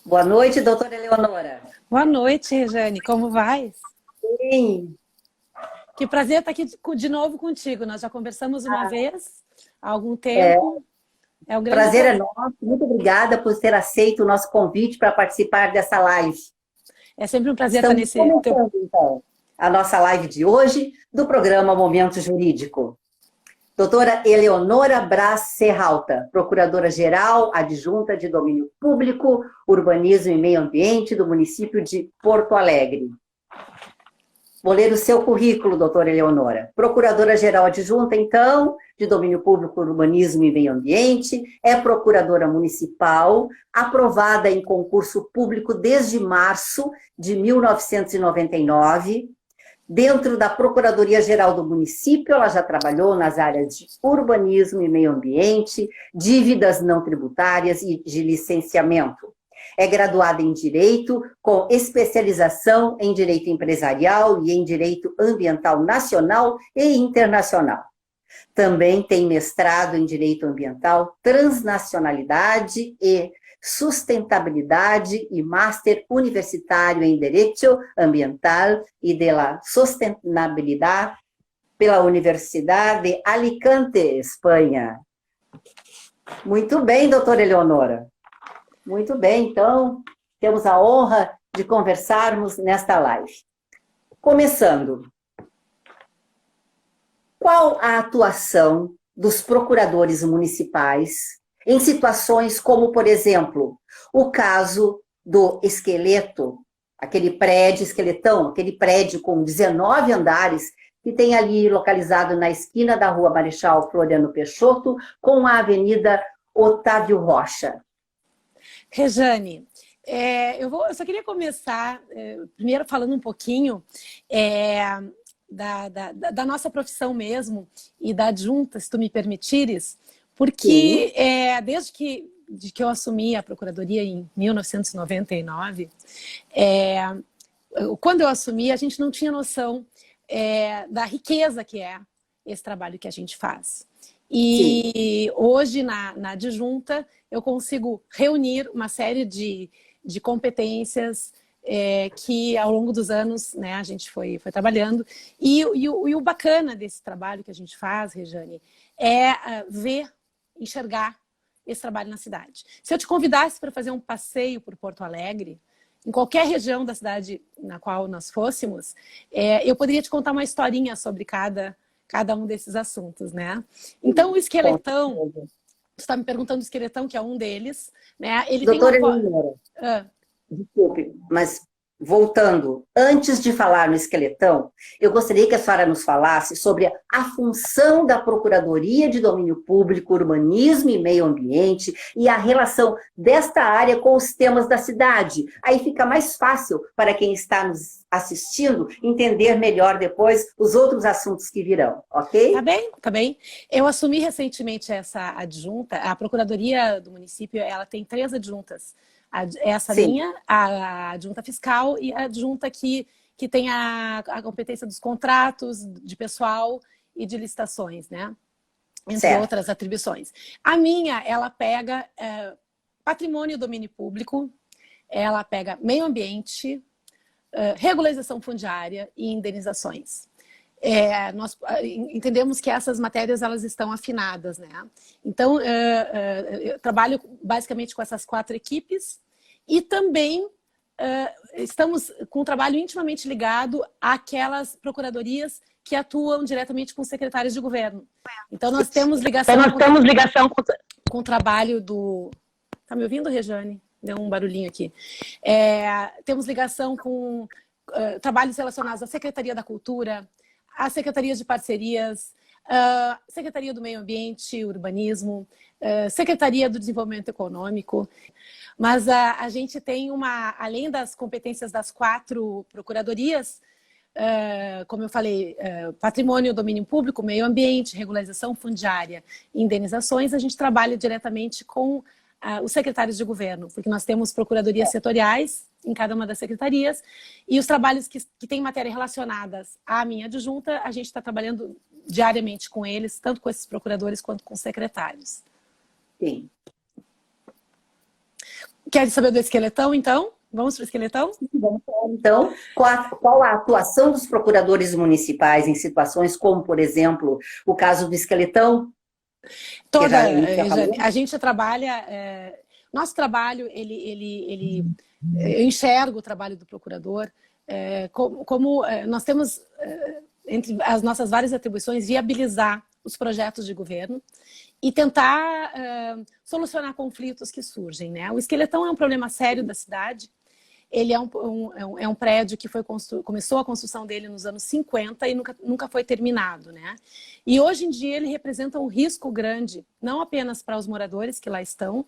Boa noite, doutora Eleonora. Boa noite, Rejane. Como vai? Sim. Que prazer estar aqui de novo contigo. Nós já conversamos uma vez há algum É, tempo. É um grande prazer é prazer. nosso. Muito obrigada por ter aceito o nosso convite para participar dessa live. É sempre um prazer estar Estamos nesse teu... começando, então, a nossa live de hoje do programa Momento Jurídico. Doutora Eleonora Braz Serralta, Procuradora-Geral Adjunta de Domínio Público, Urbanismo e Meio Ambiente do município de Porto Alegre. Vou ler o seu currículo, doutora Eleonora. Procuradora-Geral Adjunta, então, de Domínio Público, Urbanismo e Meio Ambiente, é procuradora municipal, aprovada em concurso público desde março de 1999. Dentro da Procuradoria-Geral do município, ela já trabalhou nas áreas de urbanismo e meio ambiente, dívidas não tributárias e de licenciamento. É graduada em Direito, com especialização em Direito Empresarial e em Direito Ambiental Nacional e Internacional. Também tem mestrado em Direito Ambiental, Transnacionalidade e Sustentabilidade e Master Universitário em Direito Ambiental e de la Sustentabilidade pela Universidade de Alicante, Espanha. Muito bem, doutora Eleonora. Muito bem, então, temos a honra de conversarmos nesta live. Começando, qual a atuação dos procuradores municipais em situações como, por exemplo, o caso do esqueleto, aquele prédio, esqueletão, aquele prédio com 19 andares, que tem ali localizado na esquina da Rua Marechal Floriano Peixoto, com a Avenida Otávio Rocha? Rejane, eu só queria começar primeiro falando um pouquinho da nossa profissão mesmo e da adjunta, se tu me permitires, porque desde que eu assumi a Procuradoria em 1999, quando eu assumi, a gente não tinha noção da riqueza que é esse trabalho que a gente faz. E hoje, na adjunta, eu consigo reunir uma série de competências que, ao longo dos anos, né, a gente foi trabalhando. E o bacana desse trabalho que a gente faz, Rejane, é enxergar esse trabalho na cidade. Se eu te convidasse para fazer um passeio por Porto Alegre, em qualquer região da cidade na qual nós fôssemos, eu poderia te contar uma historinha sobre cada um desses assuntos, né? Então, o esqueletão, você está me perguntando do esqueletão, que é um deles, né? Ele tem Doutora uma... Eleonora, desculpe, mas voltando, antes de falar no esqueletão, eu gostaria que a senhora nos falasse sobre a função da Procuradoria de Domínio Público, Urbanismo e Meio Ambiente e a relação desta área com os temas da cidade. Aí fica mais fácil para quem está nos assistindo entender melhor depois os outros assuntos que virão, ok? Tá bem, tá bem. Eu assumi recentemente essa adjunta. A Procuradoria do município, ela tem 3 adjuntas. Essa Sim. minha, a adjunta fiscal e a adjunta que tem a competência dos contratos, de pessoal e de licitações, né? Entre Certo. outras atribuições. A minha, ela pega patrimônio e domínio público, ela pega meio ambiente, regularização fundiária e indenizações. Nós entendemos que essas matérias elas estão afinadas, né? Então, eu trabalho basicamente com essas 4 equipes e também estamos com um trabalho intimamente ligado àquelas procuradorias que atuam diretamente com secretários de governo. Então, nós temos ligação, com o trabalho do... Tá me ouvindo, Rejane? Deu um barulhinho aqui. Temos ligação com trabalhos relacionados à Secretaria da Cultura, as secretarias de parcerias, Secretaria do Meio Ambiente e Urbanismo, Secretaria do Desenvolvimento Econômico. Mas a gente tem além das competências das 4 procuradorias, como eu falei, patrimônio, domínio público, meio ambiente, regularização fundiária e indenizações, a gente trabalha diretamente com os secretários de governo, porque nós temos procuradorias setoriais em cada uma das secretarias, e os trabalhos que têm matéria relacionadas à minha adjunta, a gente está trabalhando diariamente com eles, tanto com esses procuradores quanto com os secretários. Sim. Quer saber do esqueletão, então? Vamos para o esqueletão? Então, qual a atuação dos procuradores municipais em situações como, por exemplo, o caso do esqueletão? Toda, a gente trabalha... nosso trabalho, eu enxergo o trabalho do procurador como nós temos, entre as nossas várias atribuições, viabilizar os projetos de governo e tentar solucionar conflitos que surgem, né? O esqueletão é um problema sério da cidade. Ele é um prédio que começou a construção dele nos anos 50 e nunca foi terminado, né? E hoje em dia ele representa um risco grande, não apenas para os moradores que lá estão,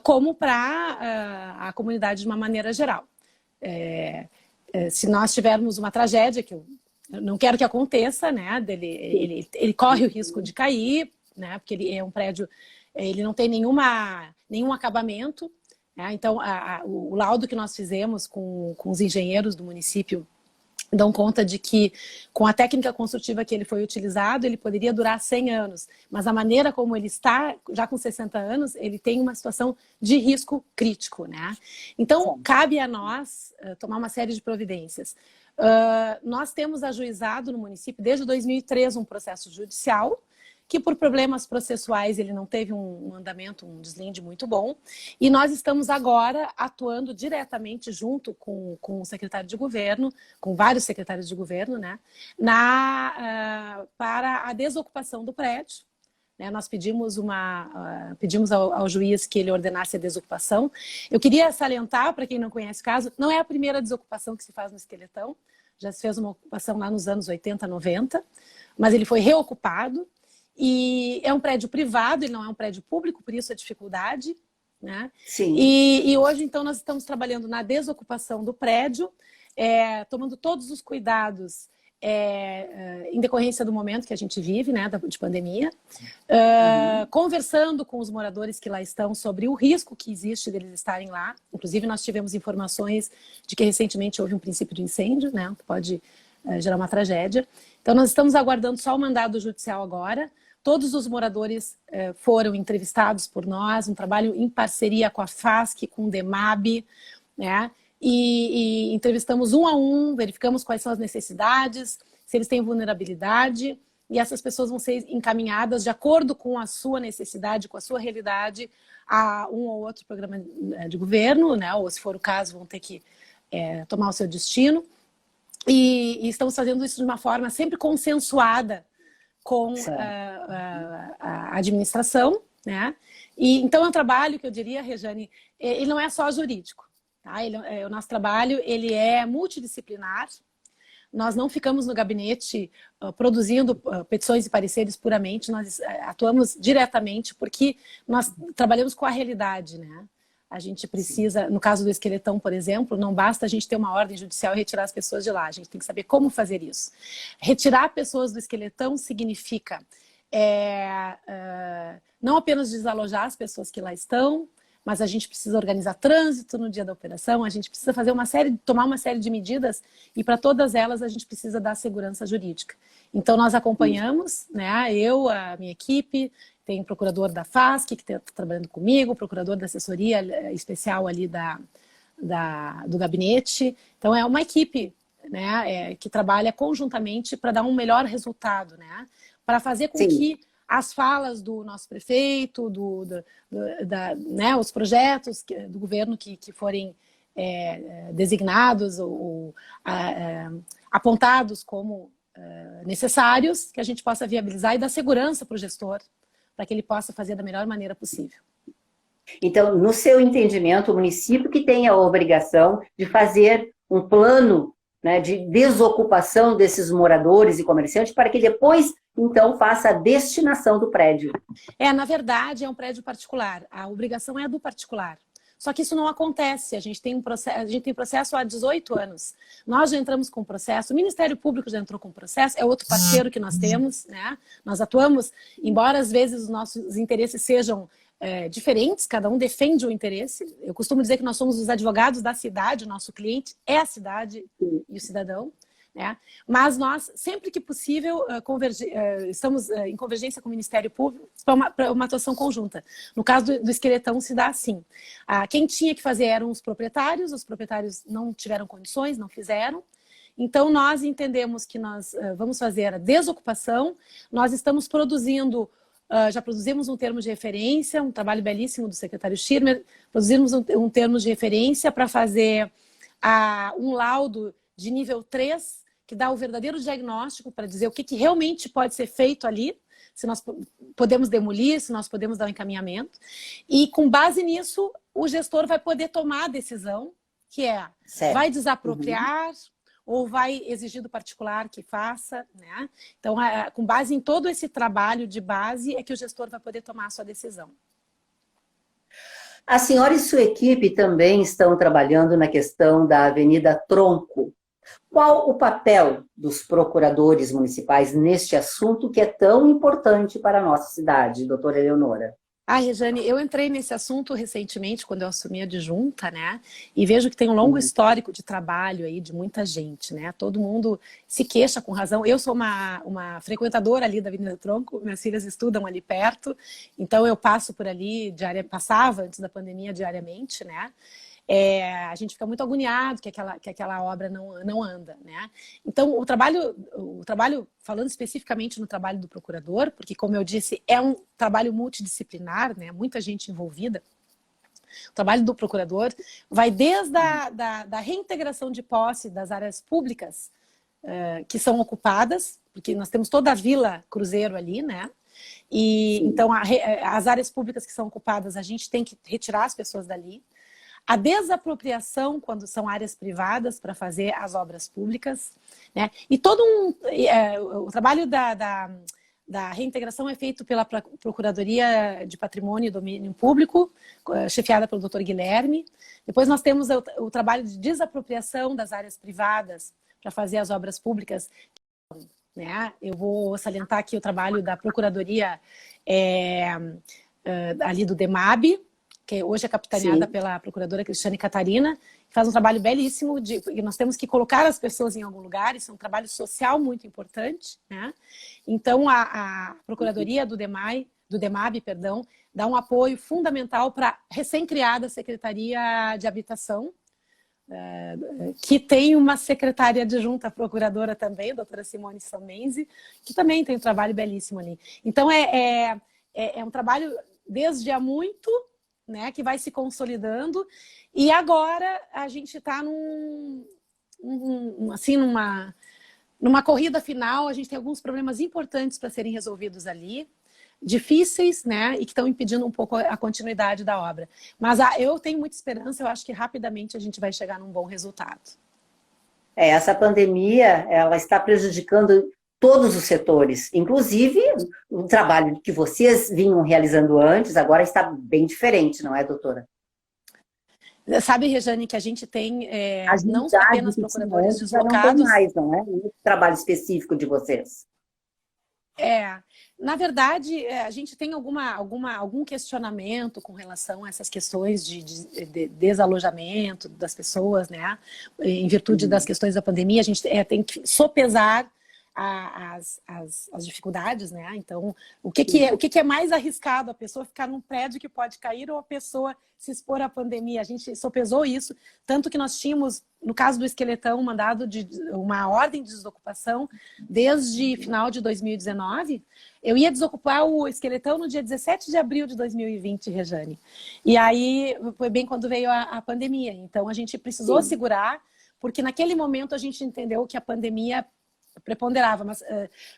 como para a comunidade de uma maneira geral. Se nós tivermos uma tragédia, que eu não quero que aconteça, né? Ele corre o risco de cair, né? Porque ele é um prédio, ele não tem nenhum acabamento. Então, o laudo que nós fizemos com os engenheiros do município dão conta de que, com a técnica construtiva que ele foi utilizado, ele poderia durar 100 anos. Mas a maneira como ele está, já com 60 anos, ele tem uma situação de risco crítico, né? Então, cabe a nós tomar uma série de providências. Nós temos ajuizado no município, desde 2003, um processo judicial, que por problemas processuais ele não teve um andamento, um deslinde muito bom. E nós estamos agora atuando diretamente junto com o secretário de governo, com vários secretários de governo, né, para a desocupação do prédio. Nós pedimos ao juiz que ele ordenasse a desocupação. Eu queria salientar, para quem não conhece o caso, não é a primeira desocupação que se faz no esqueletão. Já se fez uma ocupação lá nos anos 80, 90, mas ele foi reocupado. E é um prédio privado, ele não é um prédio público, por isso a dificuldade, né? Sim. E hoje, então, nós estamos trabalhando na desocupação do prédio, tomando todos os cuidados em decorrência do momento que a gente vive, né, de pandemia, conversando com os moradores que lá estão sobre o risco que existe deles estarem lá. Inclusive, nós tivemos informações de que recentemente houve um princípio de incêndio, né, que pode gerar uma tragédia. Então, nós estamos aguardando só o mandado judicial agora. Todos os moradores foram entrevistados por nós, um trabalho em parceria com a FASC, com o DEMAB, né? E entrevistamos um a um, verificamos quais são as necessidades, se eles têm vulnerabilidade, e essas pessoas vão ser encaminhadas de acordo com a sua necessidade, com a sua realidade, a um ou outro programa de governo, né? Ou, se for o caso, vão ter que tomar o seu destino. E estamos fazendo isso de uma forma sempre consensuada com a administração, né? E então é um trabalho que eu diria, Rejane, ele não é só jurídico, tá? O nosso trabalho ele é multidisciplinar. Nós não ficamos no gabinete produzindo petições e pareceres puramente, nós atuamos diretamente porque nós trabalhamos com a realidade, né? A gente precisa, no caso do esqueletão, por exemplo, não basta a gente ter uma ordem judicial e retirar as pessoas de lá. A gente tem que saber como fazer isso. Retirar pessoas do esqueletão significa não apenas desalojar as pessoas que lá estão, mas a gente precisa organizar trânsito no dia da operação, a gente precisa tomar uma série de medidas e para todas elas a gente precisa dar segurança jurídica. Então nós acompanhamos, né, eu, a minha equipe, tem o procurador da FASC que está trabalhando comigo, o procurador da assessoria especial ali do gabinete. Então é uma equipe, né, que trabalha conjuntamente para dar um melhor resultado, né, para fazer com que as falas do nosso prefeito, né, os projetos do governo que forem designados ou apontados como necessários, que a gente possa viabilizar e dar segurança para o gestor, para que ele possa fazer da melhor maneira possível. Então, no seu entendimento, o município que tem a obrigação de fazer um plano, né, de desocupação desses moradores e comerciantes para que depois, então, faça a destinação do prédio. Na verdade, é um prédio particular. A obrigação é do particular. Só que isso não acontece. A gente tem processo há 18 anos. Nós já entramos com processo, o Ministério Público já entrou com processo, é outro parceiro que nós temos, né? Nós atuamos, embora às vezes os nossos interesses sejam diferentes, cada um defende o interesse. Eu costumo dizer que nós somos os advogados da cidade, o nosso cliente é a cidade e o cidadão. né? Mas nós, sempre que possível, estamos em convergência com o Ministério Público para uma atuação conjunta. No caso do esqueletão, se dá assim. Quem tinha que fazer eram os proprietários não tiveram condições, não fizeram. Então, nós entendemos que nós vamos fazer a desocupação, nós estamos produzindo, já produzimos um termo de referência, um trabalho belíssimo do secretário Schirmer, produzimos um termo de referência para fazer um laudo de nível 3, que dá o verdadeiro diagnóstico para dizer o que realmente pode ser feito ali, se nós podemos demolir, se nós podemos dar um encaminhamento. E com base nisso, o gestor vai poder tomar a decisão, que é, vai desapropriar, ou vai exigir do particular que faça, né? Então, com base em todo esse trabalho de base, é que o gestor vai poder tomar a sua decisão. A senhora e sua equipe também estão trabalhando na questão da Avenida Tronco. Qual o papel dos procuradores municipais neste assunto que é tão importante para a nossa cidade, doutora Eleonora? Rejane, eu entrei nesse assunto recentemente, quando eu assumi a adjunta, né? E vejo que tem um longo histórico de trabalho aí de muita gente, né? Todo mundo se queixa com razão. Eu sou uma frequentadora ali da Avenida Tronco, minhas filhas estudam ali perto, então eu passo por ali, passava antes da pandemia diariamente, né? A gente fica muito agoniado que aquela obra não anda, né? Então, o trabalho, falando especificamente no trabalho do procurador, porque, como eu disse, é um trabalho multidisciplinar, né? Muita gente envolvida. O trabalho do procurador vai desde da reintegração de posse das áreas públicas que são ocupadas, porque nós temos toda a Vila Cruzeiro ali, né? E, então, as áreas públicas que são ocupadas, a gente tem que retirar as pessoas dali. A desapropriação, quando são áreas privadas, para fazer as obras públicas, né? E todo o trabalho da reintegração é feito pela Procuradoria de Patrimônio e Domínio Público, chefiada pelo Dr. Guilherme. Depois nós temos o trabalho de desapropriação das áreas privadas para fazer as obras públicas, né? Eu vou salientar aqui o trabalho da Procuradoria ali do DEMAB, que hoje é capitaneada pela procuradora Cristiane Catarina, que faz um trabalho belíssimo, porque nós temos que colocar as pessoas em algum lugar, isso é um trabalho social muito importante, né? Então, a Procuradoria do DEMAB, dá um apoio fundamental para a recém-criada Secretaria de Habitação, que tem uma secretária adjunta procuradora também, a doutora Simone Samenzi, que também tem um trabalho belíssimo ali. Então, é um trabalho desde há muito, né, que vai se consolidando, e agora a gente está numa corrida final, a gente tem alguns problemas importantes para serem resolvidos ali, difíceis, né, e que estão impedindo um pouco a continuidade da obra. Mas eu tenho muita esperança, eu acho que rapidamente a gente vai chegar num bom resultado. Essa pandemia, ela está prejudicando todos os setores, inclusive o trabalho que vocês vinham realizando antes, agora está bem diferente, não é, doutora? Sabe, Rejane, que a gente tem não só apenas procuradores deslocados... Não tem mais, não é? Um trabalho específico de vocês. Na verdade, a gente tem algum questionamento com relação a essas questões de desalojamento das pessoas, né? Em virtude das questões da pandemia, a gente tem que sopesar as dificuldades, né? Então, o que é mais arriscado? A pessoa ficar num prédio que pode cair ou a pessoa se expor à pandemia? A gente sopesou isso, tanto que nós tínhamos, no caso do esqueletão, mandado uma ordem de desocupação desde final de 2019. Eu ia desocupar o esqueletão no dia 17 de abril de 2020, Rejane. E aí foi bem quando veio a pandemia. Então, a gente precisou segurar, porque naquele momento a gente entendeu que a pandemia preponderava, mas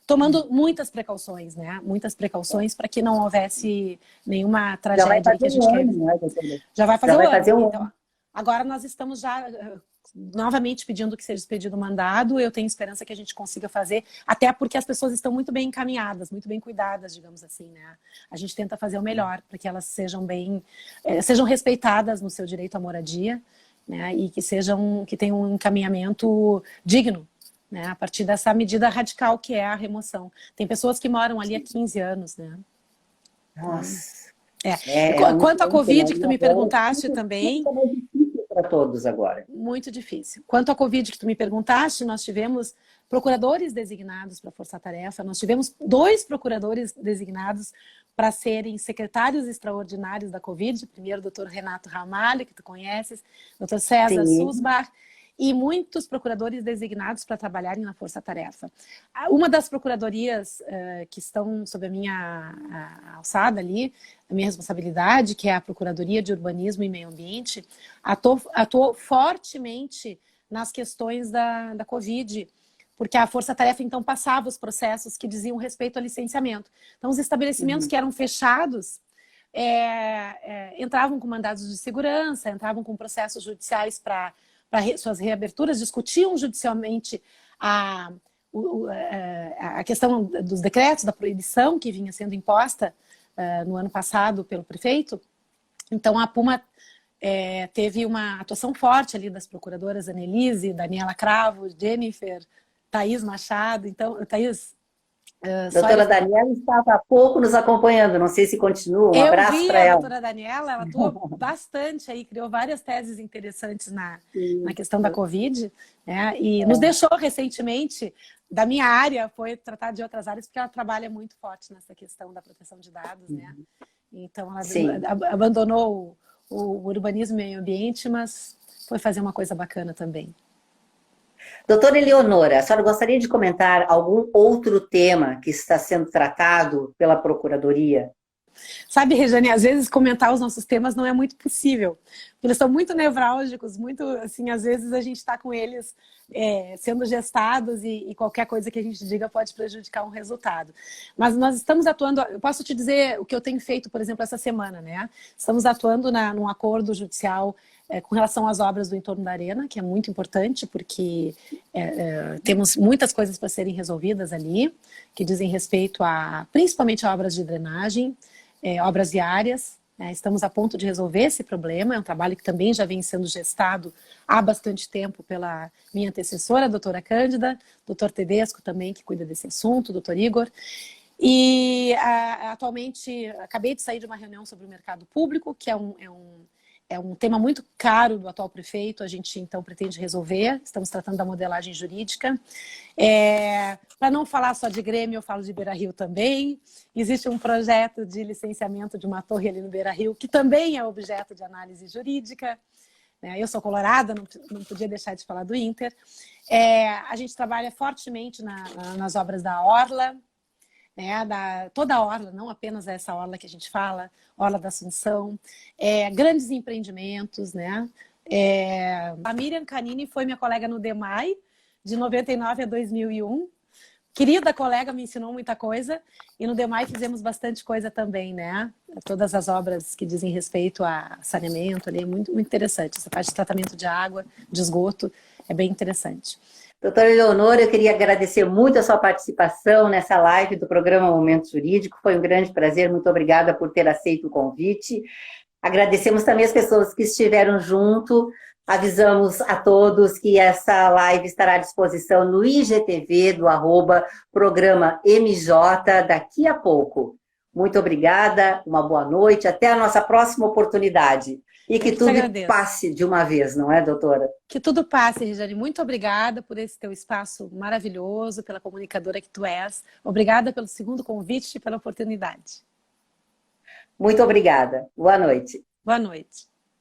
tomando muitas precauções, né? Muitas precauções para que não houvesse nenhuma tragédia que a gente quer. Já vai fazer um ano. Então, agora nós estamos já novamente pedindo que seja expedido o mandado. Eu tenho esperança que a gente consiga fazer, até porque as pessoas estão muito bem encaminhadas, muito bem cuidadas, digamos assim, né? A gente tenta fazer o melhor para que elas sejam sejam respeitadas no seu direito à moradia, né? E que tenham um encaminhamento digno, né, a partir dessa medida radical que é a remoção. Tem pessoas que moram ali há 15 anos, né? Nossa. Quanto à Covid, que tu me perguntaste também... para todos agora. Muito difícil. Quanto à Covid que tu me perguntaste, nós tivemos procuradores designados para a Força Tarefa, nós tivemos 2 procuradores designados para serem secretários extraordinários da Covid, primeiro o doutor Renato Ramalho, que tu conheces, doutor César Susbach, e muitos procuradores designados para trabalharem na Força Tarefa. Uma das procuradorias que estão sob a minha alçada ali, a minha responsabilidade, que é a Procuradoria de Urbanismo e Meio Ambiente, atuou fortemente nas questões da Covid, porque a Força Tarefa, então, passava os processos que diziam respeito ao licenciamento. Então, os estabelecimentos que eram fechados entravam com mandados de segurança, entravam com processos judiciais para suas reaberturas, discutiam judicialmente a questão dos decretos, da proibição que vinha sendo imposta no ano passado pelo prefeito. Então, a Puma teve uma atuação forte ali das procuradoras Annelise, Daniela Cravo, Jennifer, Thaís Machado. Então, Thaís... doutora Daniela estava há pouco nos acompanhando, não sei se continua, um abraço para ela. A doutora Daniela, ela atuou bastante aí, criou várias teses interessantes na questão da Covid, né? E nos deixou recentemente, da minha área, foi tratar de outras áreas, porque ela trabalha muito forte nessa questão da proteção de dados, né? Então, ela abandonou o urbanismo e meio ambiente, mas foi fazer uma coisa bacana também. Doutora Eleonora, a senhora gostaria de comentar algum outro tema que está sendo tratado pela Procuradoria? Sabe, Rejane, às vezes comentar os nossos temas não é muito possível, porque eles são muito nevrálgicos, muito, assim, às vezes a gente está com eles sendo gestados e qualquer coisa que a gente diga pode prejudicar um resultado. Mas nós estamos atuando, eu posso te dizer o que eu tenho feito, por exemplo, essa semana, né? Estamos atuando num acordo judicial com relação às obras do entorno da Arena, que é muito importante, porque temos muitas coisas para serem resolvidas ali, que dizem respeito principalmente a obras de drenagem, obras viárias. Estamos a ponto de resolver esse problema, é um trabalho que também já vem sendo gestado há bastante tempo pela minha antecessora, a doutora Cândida, doutor Tedesco também, que cuida desse assunto, doutor Igor. E atualmente acabei de sair de uma reunião sobre o mercado público, que é um tema muito caro do atual prefeito, a gente então pretende resolver, estamos tratando da modelagem jurídica. Para não falar só de Grêmio, eu falo de Beira-Rio também. Existe um projeto de licenciamento de uma torre ali no Beira-Rio, que também é objeto de análise jurídica. Eu sou colorada, não podia deixar de falar do Inter. A gente trabalha fortemente nas obras da Orla, toda a Orla, não apenas essa Orla que a gente fala, Orla da Assunção, grandes empreendimentos, né? A Miriam Canini foi minha colega no DEMAI, de 99 a 2001. Querida colega, me ensinou muita coisa, e no DEMAI fizemos bastante coisa também, né? Todas as obras que dizem respeito a saneamento ali, é muito, muito interessante. Essa parte de tratamento de água, de esgoto, é bem interessante. Doutora Eleonora, eu queria agradecer muito a sua participação nessa live do programa Momento Jurídico. Foi um grande prazer, muito obrigada por ter aceito o convite. Agradecemos também as pessoas que estiveram junto. Avisamos a todos que essa live estará à disposição no IGTV do @programa MJ daqui a pouco. Muito obrigada, uma boa noite, até a nossa próxima oportunidade. E que tudo passe de uma vez, não é, doutora? Que tudo passe, Regiane. Muito obrigada por esse teu espaço maravilhoso, pela comunicadora que tu és. Obrigada pelo segundo convite e pela oportunidade. Muito obrigada. Boa noite. Boa noite.